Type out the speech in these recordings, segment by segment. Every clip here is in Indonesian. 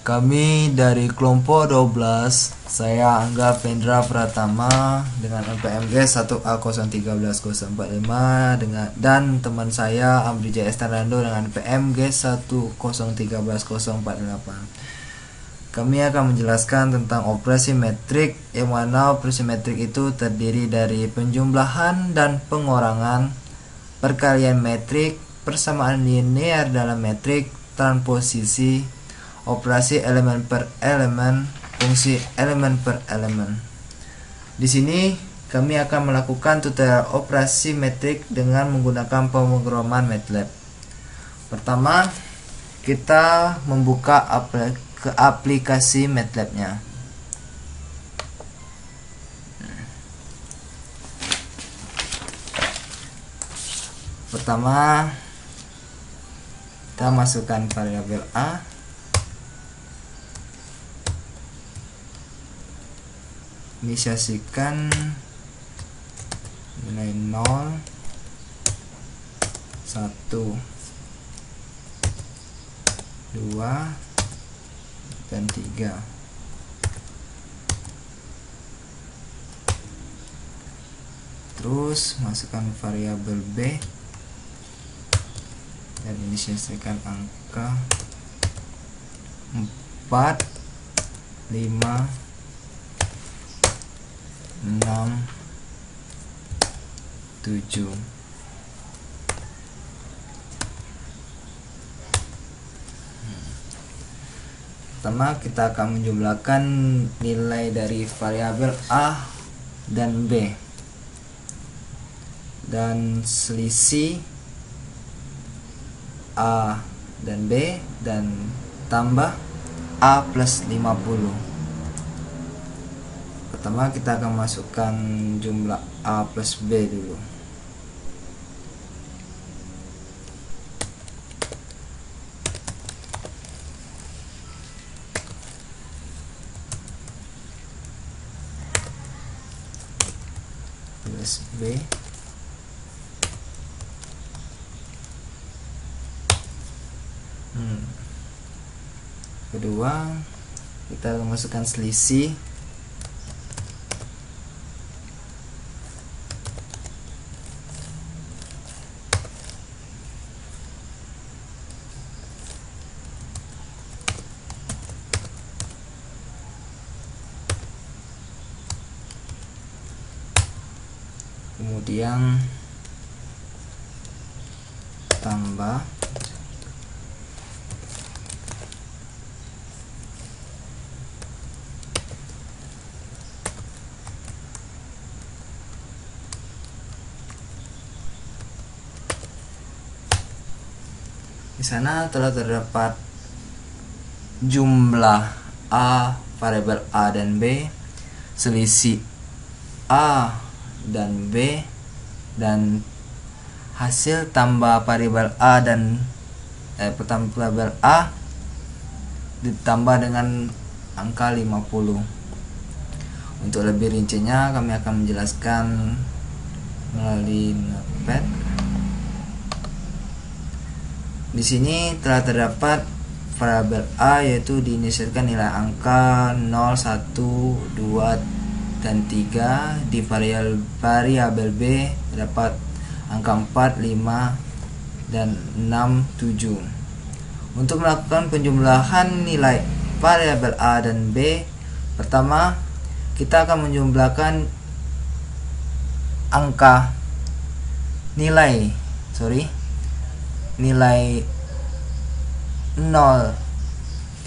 Kami dari kelompok 12, saya Angga Vendra Pratama dengan NPMG 1A013.045 dan teman saya Amri Jaya Estarando dengan NPMG 10311.048. Kami akan menjelaskan tentang operasi metrik, yang mana operasi metrik itu terdiri dari penjumlahan dan pengurangan, perkalian metrik, persamaan linear dalam metrik, transposisi, operasi elemen per elemen, fungsi elemen per elemen. Di sini kami akan melakukan tutorial operasi metrik dengan menggunakan pemrograman MATLAB. Pertama, kita membuka aplikasi MATLAB-nya. Pertama, kita masukkan variabel A. Inisiasikan nilai 0, 1, 2, dan 3. Terus masukkan variabel B dan inisiasikan angka 4, 5, 6, 7. Pertama, kita akan menjumlahkan nilai dari variabel A dan B, dan selisih A dan B, dan tambah A plus 50. Pertama, kita akan masukkan jumlah A plus B dulu. Plus B. Kedua, kita akan masukkan selisih kemudian tambah di sana telah terdapat jumlah A, variabel A dan B, selisih A dan B, dan hasil tambah variabel A dan variabel A ditambah dengan angka 50. Untuk lebih rincinya kami akan menjelaskan melalui notepad. Di sini telah terdapat variabel A, yaitu diinisialkan nilai angka 0, 1, 2, dan 3. Di variabel B terdapat angka 4, 5, dan 6, 7. Untuk melakukan penjumlahan nilai variabel A dan B, pertama kita akan menjumlahkan angka nilai 0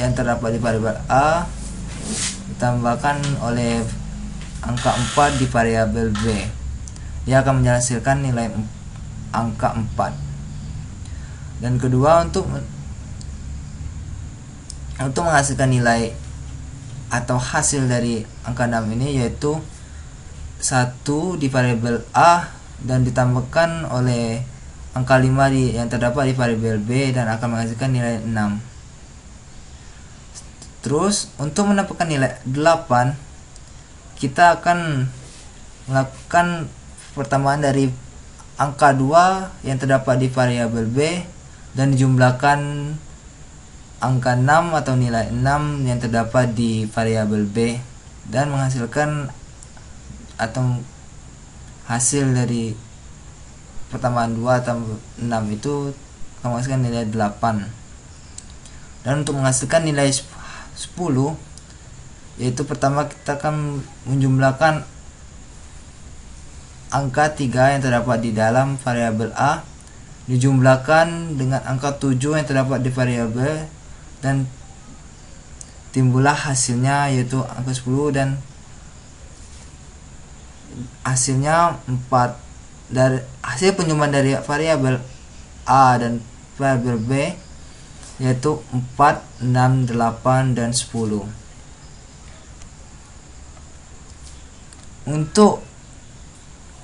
yang terdapat di variabel A ditambahkan oleh angka 4 di variabel B. Dia akan menghasilkan nilai angka 4. Dan kedua, untuk menghasilkan nilai atau hasil dari angka 6 ini, yaitu 1 di variabel A dan ditambahkan oleh angka 5 yang terdapat di variabel B, dan akan menghasilkan nilai 6. Terus untuk mendapatkan nilai 8, kita akan melakukan pertambahan dari angka 2 yang terdapat di variabel B dan dijumlahkan angka 6 atau nilai 6 yang terdapat di variabel B dan menghasilkan atau hasil dari pertambahan 2 tambah 6 itu akan menghasilkan nilai 8. Dan untuk menghasilkan nilai 10, yaitu pertama kita akan menjumlahkan angka 3 yang terdapat di dalam variabel A dijumlahkan dengan angka 7 yang terdapat di variabel dan timbullah hasilnya yaitu angka 10, dan hasilnya 4. Dari hasil penjumlahan dari variabel A dan variabel B yaitu 4, 6, 8, dan 10. Untuk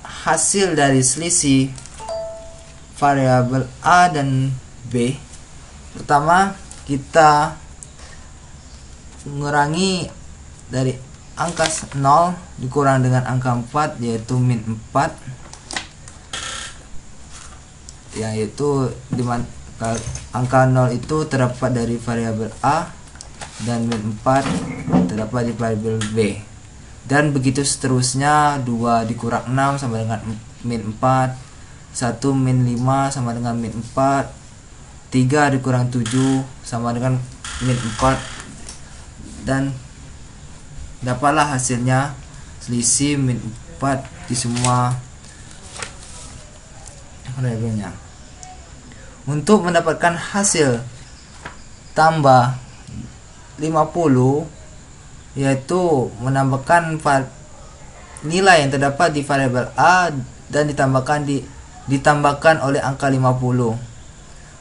hasil dari selisih variabel A dan B, pertama kita mengurangi dari angka 0 dikurang dengan angka 4 yaitu min 4, yaitu dimana angka 0 itu terdapat dari variabel A dan min 4 terdapat di variabel B, dan begitu seterusnya. 2 dikurang 6 sama dengan min 4, 1 min 5 sama dengan min 4, 3 dikurang 7 sama dengan min 4, dan dapatlah hasilnya selisih min 4 di semua variabelnya. Untuk mendapatkan hasil tambah 50, yaitu menambahkan nilai yang terdapat di variabel A dan ditambahkan oleh angka 50,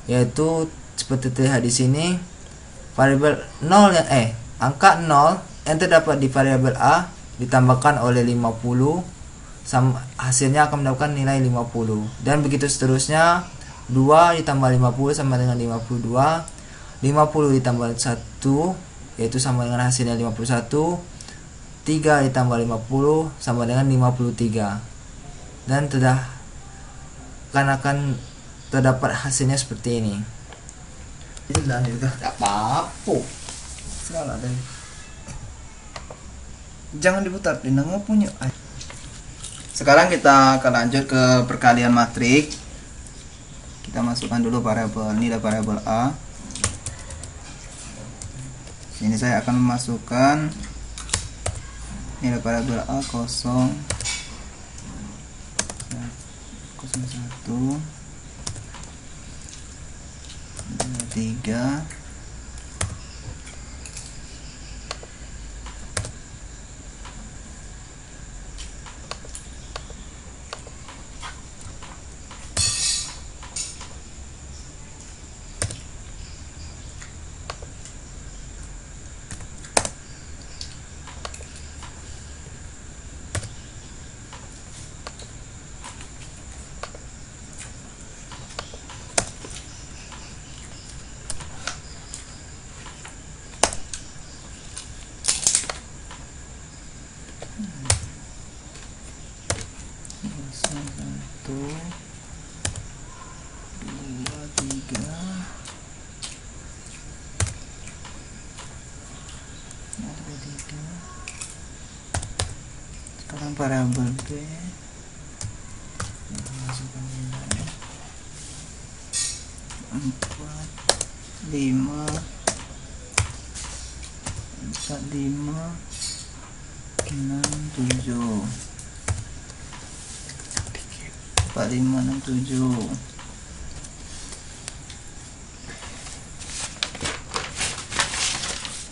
yaitu seperti terlihat di sini, variabel 0 yang angka 0 yang terdapat di variabel A ditambahkan oleh 50, hasilnya akan mendapatkan nilai 50, dan begitu seterusnya. 2 ditambah 50 sama dengan 52, 50 ditambah 1 yaitu sama dengan hasilnya 51, 3 ditambah 50 sama dengan 53, dan akan terdapat hasilnya seperti ini. Tidak apa-apa, salah dan jangan diputar, nggak punya. Sekarang kita akan lanjut ke perkalian matrik. Kita masukkan dulu nilai variabel A. Sini saya akan memasukkan nilai variabel A 0, 01, 3, sekarang variabel B masukkan nilai 4, 5, 6, 7, 4, 5, 6, 7.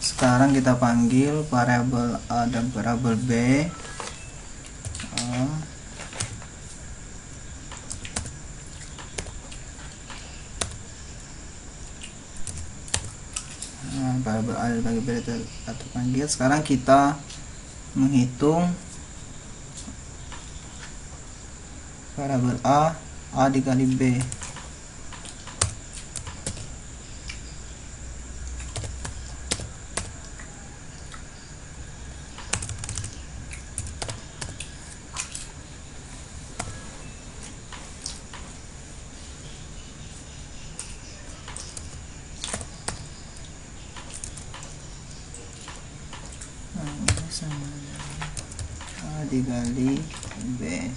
Sekarang kita panggil variabel A dan variabel B. Variabel A dan variabel B kita panggil. Sekarang kita menghitung variabel A dikali B. sama A dikali B,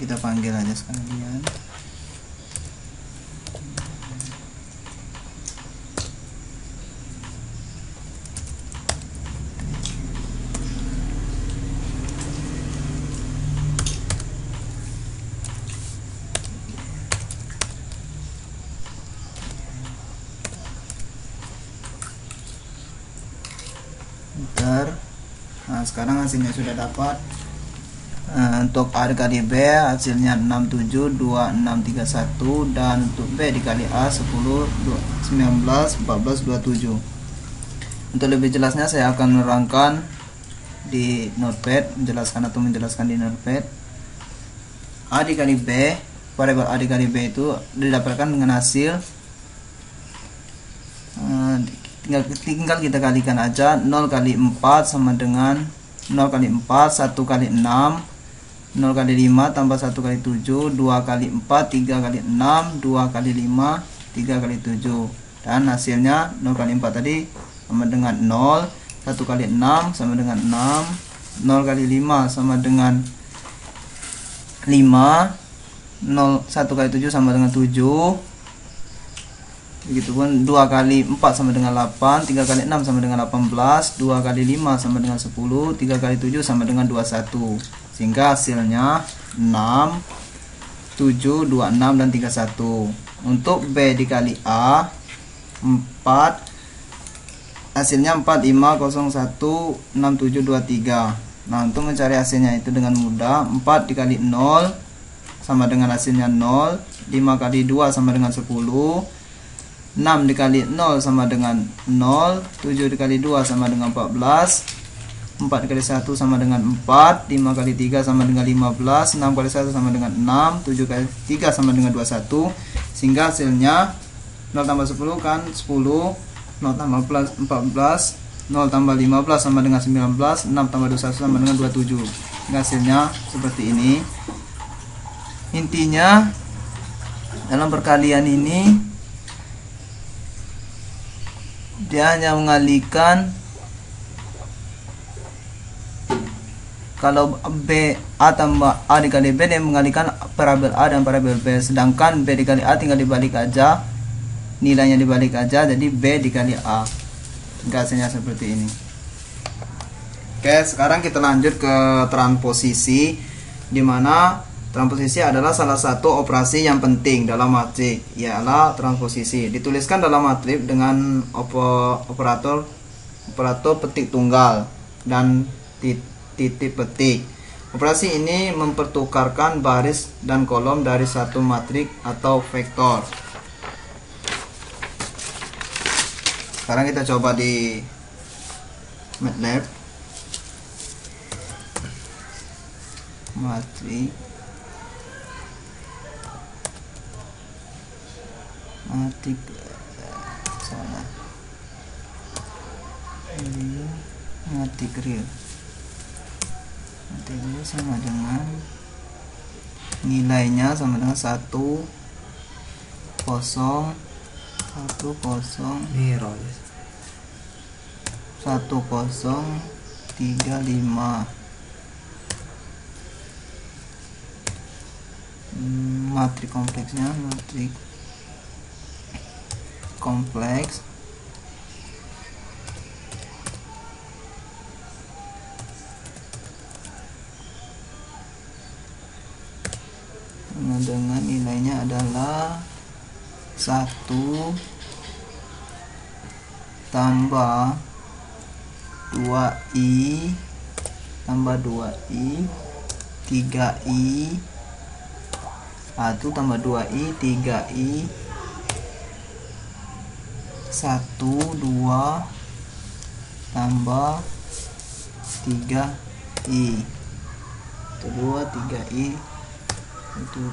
kita panggil aja sekalian. Nah, sekarang hasilnya sudah dapat. Untuk A dikali B hasilnya 672631, dan untuk B dikali A 10 19 14 27. Untuk lebih jelasnya saya akan menerangkan di notepad, menjelaskan di notepad. A dikali B, variabel A dikali B itu didapatkan dengan hasil tinggal kita kalikan aja. 0 kali 4 sama dengan 0 kali 4, 1 kali 6, 0 kali 5 tambah 1 kali 7, 2 kali 4, 3 kali 6, 2 kali 5, 3 kali 7. Dan hasilnya 0 kali 4 tadi sama dengan 0, 1 kali 6 sama dengan 6, 0 kali 5 sama dengan 5, 1 kali 7 sama dengan 7. Begitupun 2 kali 4 sama dengan 8, 3 kali 6 sama dengan 18, 2 kali 5 sama dengan 10, 3 kali 7 sama dengan 21. Sehingga hasilnya 6, 7, 26 dan 31. Untuk B dikali A 4, hasilnya 4, 5, 0, 1, 6, 7, 2, 3. Nah, untuk mencari hasilnya itu dengan mudah. 4 dikali 0 sama dengan hasilnya 0, 5 kali 2 sama dengan 10, 6 dikali 0 sama dengan 0, 7 dikali 2 sama dengan 14, 4 dikali 1 sama dengan 4, 5 kali 3 sama dengan 15, 6 kali 1 sama dengan 6, 7 kali 3 sama dengan 21. Sehingga hasilnya 0 tambah 10 kan 10, 0 tambah 14, 0 tambah 15 sama dengan 19, 6 tambah 21 sama dengan 27. Sehingga hasilnya seperti ini. Intinya dalam perkalian ini dia hanya mengalihkan, kalau B A tambah A dikali B, dia mengalihkan variabel A dan variabel B, sedangkan B dikali A tinggal dibalik aja, nilainya dibalik aja, jadi B dikali A. Hasilnya seperti ini. Oke, sekarang kita lanjut ke transposisi, dimana transposisi adalah salah satu operasi yang penting dalam matrik, ialah transposisi. Dituliskan dalam matrik dengan operator petik tunggal dan titik petik. Operasi ini mempertukarkan baris dan kolom dari satu matrik atau vektor. Sekarang kita coba di MATLAB. Matrik salah matrik real sama dengan nilainya sama dengan 1 0 1 0 3 5. Matrik kompleksnya kompleks dengan nilainya adalah 1 tambah 2i tambah 2i 3i 1 tambah 2i 3i 1 2 tambah 3i itu 2 3i itu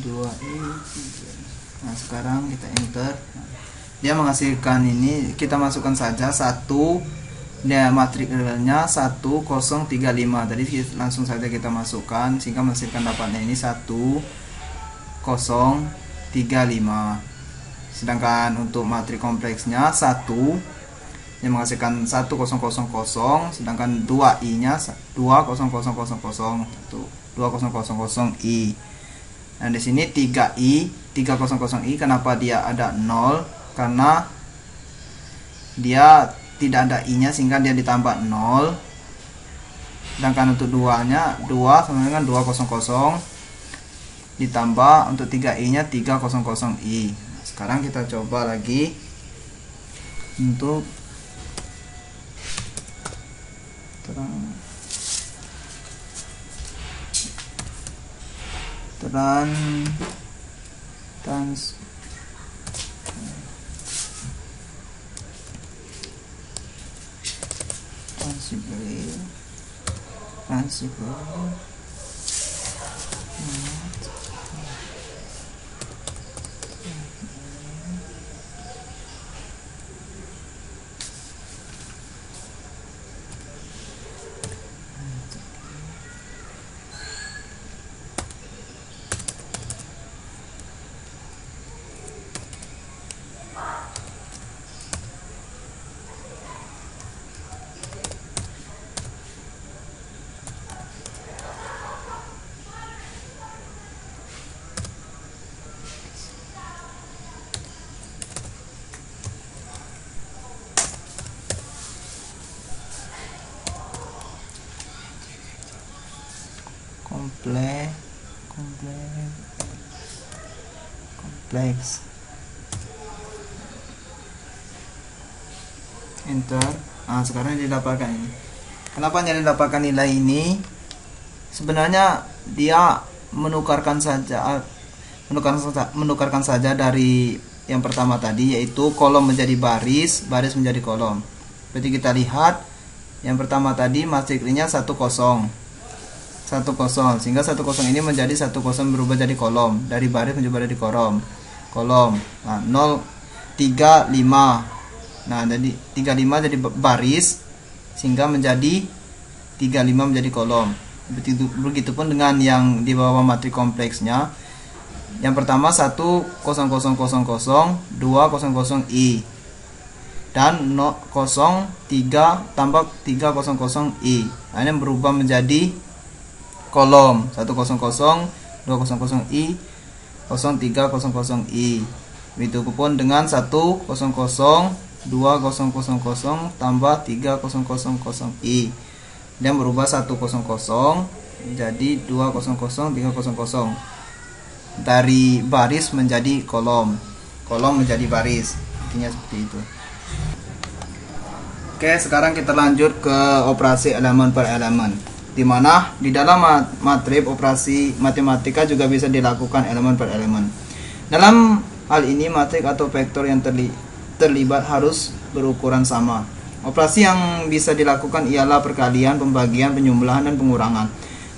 2i 3. Nah, sekarang kita enter. Dia menghasilkan ini, kita masukkan saja 1, dia matrik realnya 1035. Tadi langsung saja kita masukkan sehingga menghasilkan dapatnya ini 1035. Sedangkan untuk matrik kompleksnya 1 yang menghasilkan 1000, sedangkan 2i nya 20000 itu 2000i. Nah di sini 300i kenapa dia ada 0? Karena dia tidak ada i nya sehingga dia ditambah 0. Sedangkan untuk 2 nya 2 sama dengan 200 ditambah untuk 3i nya 300i. Sekarang kita coba lagi untuk kompleks. Enter. Nah, sekarang didapatkan ini. Kenapa didapatkan nilai ini? Sebenarnya dia menukarkan saja dari yang pertama tadi, yaitu kolom menjadi baris, baris menjadi kolom. Berarti kita lihat yang pertama tadi matriknya 10, sehingga 10 ini menjadi 10 berubah jadi kolom, dari baris menjadi kolom. Nah, 0, 3, 5. Nah, jadi 35 jadi baris sehingga menjadi 35 menjadi kolom. Begitupun dengan yang di bawah matrik kompleksnya. Yang pertama 10000, 200i dan 03 tambah 300i. Nah, ini berubah menjadi kolom 100, 200i, 0300i. Begitupun dengan 100, 200 tambah 300i. Dia berubah 100 jadi 200, 300. Dari baris menjadi kolom, kolom menjadi baris. Intinya seperti itu. Oke, sekarang kita lanjut ke operasi elemen per elemen, di mana di dalam matrix operasi matematika juga bisa dilakukan elemen per elemen. Dalam hal ini matriks atau vektor yang terlibat harus berukuran sama. Operasi yang bisa dilakukan ialah perkalian, pembagian, penjumlahan, dan pengurangan,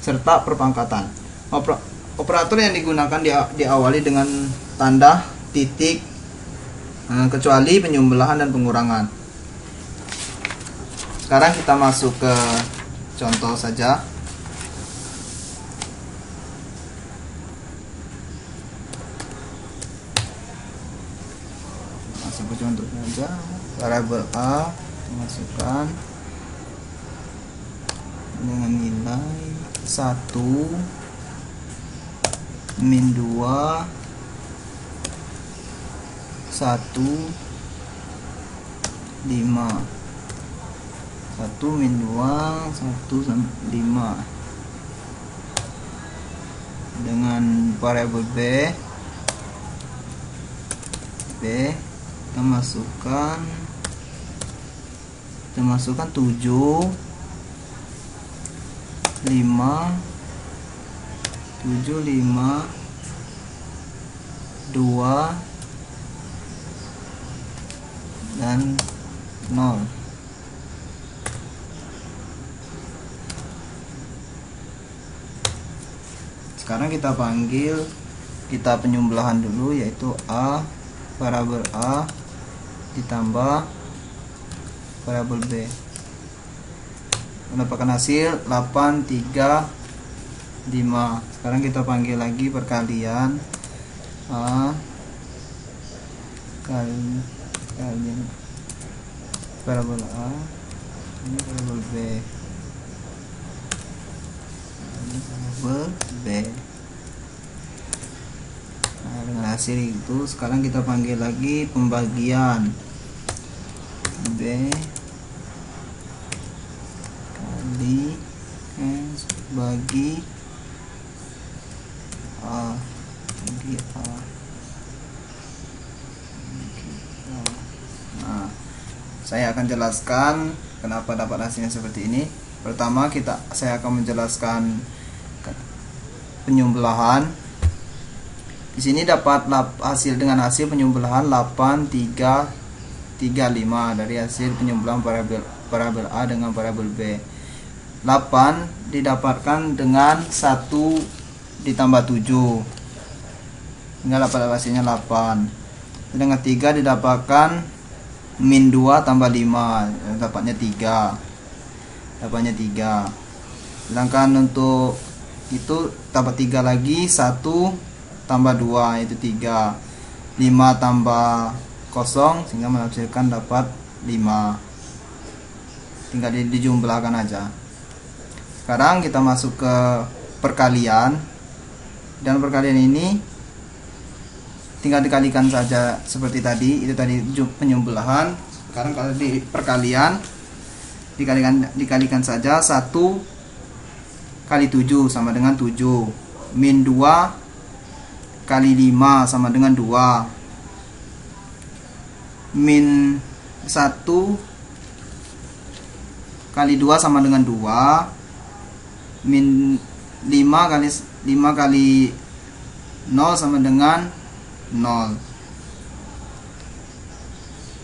serta perpangkatan. Operator yang digunakan diawali dengan tanda titik, kecuali penjumlahan dan pengurangan. Sekarang kita masuk ke contoh saja. Masuk ke contoh saja. Variabel A masukkan dengan nilai 1 min 2 1 5 1 min 2 1 sampai 5 dengan variabel B kita masukkan 7 5 2 dan 0. Sekarang kita penjumlahan dulu, yaitu A, variabel A ditambah variabel B, mendapatkan hasil 8, 3, 5. Sekarang kita panggil lagi perkalian A kali parabola A, ini parabola B, ini parabola B. Nah, dengan hasil itu sekarang kita panggil lagi pembagian B kali S bagi A bagi A. Nah, saya akan jelaskan kenapa dapat hasilnya seperti ini. Pertama saya akan menjelaskan penyumbelahan. Di sini dapat hasil dengan hasil penyumbelahan 8335 dari hasil penyumbelahan parabel A dengan parabel B. 8 didapatkan dengan 1 ditambah 7, hingga dapat hasilnya 8. Dengan 3 didapatkan min 2 tambah 5, dapatnya 3. Sedangkan untuk itu tambah 3 lagi, 1 tambah 2 yaitu 3. 5 tambah 0 sehingga menghasilkan dapat 5. Tinggal dijumlahkan aja. Sekarang kita masuk ke perkalian. Dan perkalian ini tinggal dikalikan saja seperti tadi. Itu tadi penyumbelahan. Sekarang kalau di perkalian dikalikan saja 1 kali 7 sama dengan 7. Min 2 kali 5 sama dengan 2. Min 1 kali 2 sama dengan 2. Min 5 kali 0 sama dengan 0.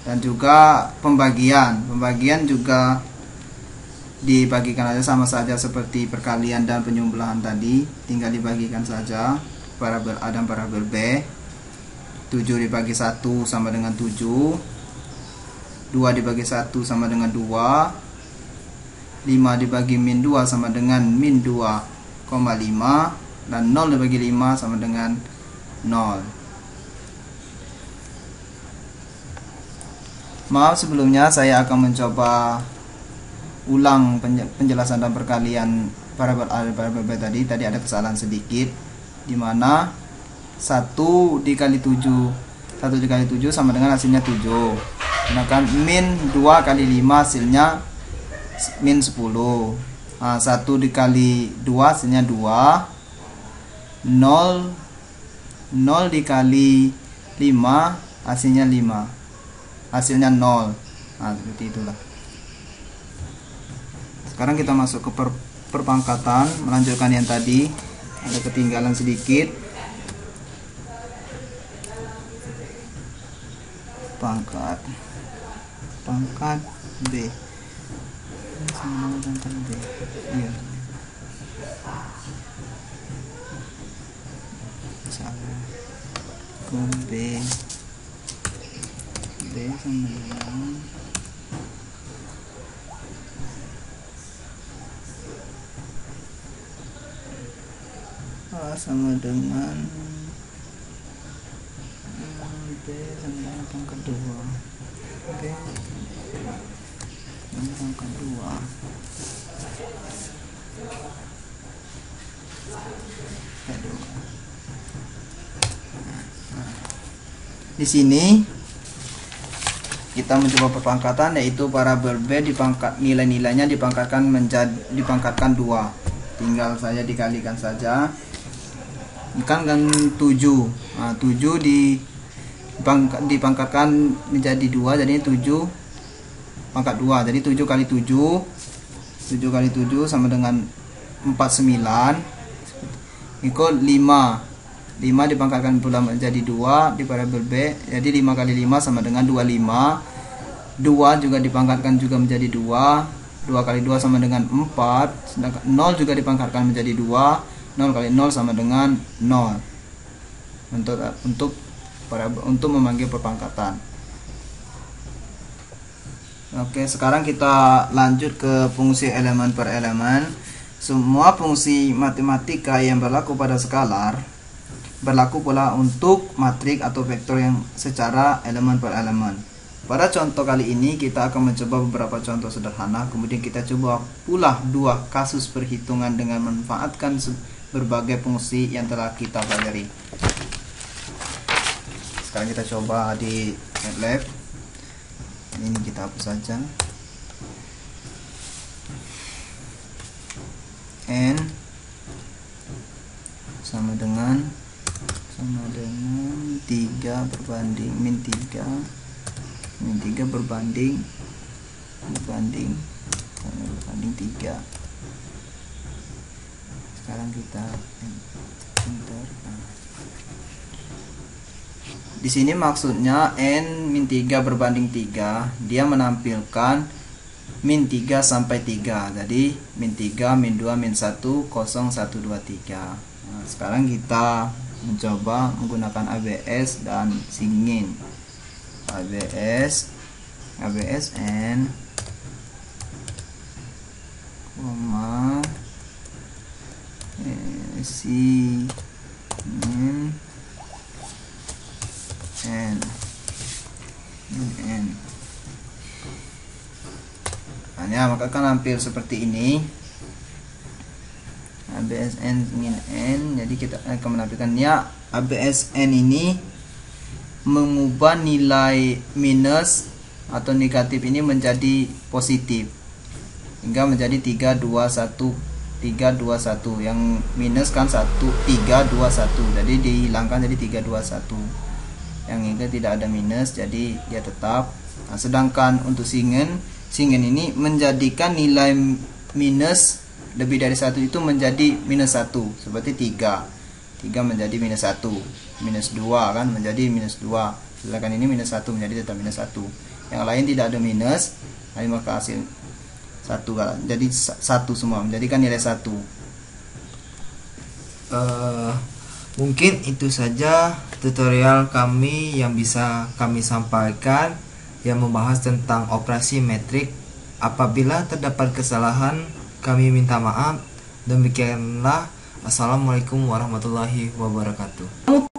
Dan juga pembagian juga dibagikan aja, sama saja seperti perkalian dan penyumbelahan tadi, tinggal dibagikan saja parabel A dan parabel B. 7 dibagi 1 sama dengan 7, 2 dibagi 1 sama dengan 2, 5 dibagi min 2 sama dengan min 2,5, dan 0 dibagi 5 sama dengan 0. Maaf sebelumnya, saya akan mencoba ulang penjelasan dan perkalian parabel A dan parabel B tadi. Tadi ada kesalahan sedikit, dimana 1 dikali 7 sama dengan hasilnya 7. Sedangkan min 2 kali 5 hasilnya min 10. Nah, 1 dikali 2 hasilnya 2. 0 dikali 5 hasilnya 5. Hasilnya 0. Nah, seperti itulah. Sekarang kita masuk ke perpangkatan, melanjutkan yang tadi. Ada ketinggalan sedikit. Pangkat B sama dengan B. Iya. Salah. B sama dengan A sama dengan B sama dengan pangkat 2. B sama pangkat 2. Di sini kita mencoba perpangkatan, yaitu parabel B nilai-nilainya dipangkatkan 2. Tinggal saja dikalikan saja. Kan 7. Nah, 7 dipangkatkan menjadi 2, jadi 7 pangkat 2. Jadi 7 kali 7 sama dengan 49 ikut 5. 5 dipangkatkan pula menjadi 2 di parabel B, jadi 5 kali 5 sama dengan 25. 2 juga dipangkatkan juga menjadi 2. 2 kali 2 sama dengan 4. Sedangkan 0 juga dipangkatkan menjadi 2. 0 kali 0 sama dengan 0. Untuk memanggil perpangkatan. Oke, sekarang kita lanjut ke fungsi elemen per elemen. Semua fungsi matematika yang berlaku pada skalar berlaku pula untuk matrik atau vektor yang secara elemen per elemen. Pada contoh kali ini kita akan mencoba beberapa contoh sederhana, kemudian kita coba pula dua kasus perhitungan dengan memanfaatkan berbagai fungsi yang telah kita pelajari. Sekarang kita coba di MATLAB. Ini kita hapus saja. N sama dengan 3 berbanding min 3 berbanding 3. Sekarang kita enter. Di sini maksudnya n min 3 berbanding 3, dia menampilkan min 3 sampai 3. Jadi min 3, min 2, min 1, 0, 1, 2, 3. Nah, sekarang kita mencoba menggunakan ABS dan Singin. ABS N Singin N. Nah, maka akan hampir seperti ini. ABSN ingin N, jadi kita akan menampilkannya. ABSN ini mengubah nilai minus atau negatif ini menjadi positif hingga menjadi 3, 2, 1, 3, 2, 1. Yang minus kan 1, 3, 2, 1, jadi dihilangkan jadi 3, 2, 1. Yang ini tidak ada minus, jadi dia tetap. Nah, sedangkan untuk Singen ini menjadikan nilai minus lebih dari 1 itu menjadi minus 1, seperti 3 menjadi minus 1, minus 2 kan menjadi minus 2, sedangkan ini minus 1 menjadi tetap minus 1. Yang lain tidak ada minus, maka hasil 1 jadi 1 semua, menjadikan nilai 1. Mungkin itu saja tutorial kami yang bisa kami sampaikan yang membahas tentang operasi metrik. Apabila terdapat kesalahan, kami minta maaf. Demikianlah. Assalamualaikum warahmatullahi wabarakatuh.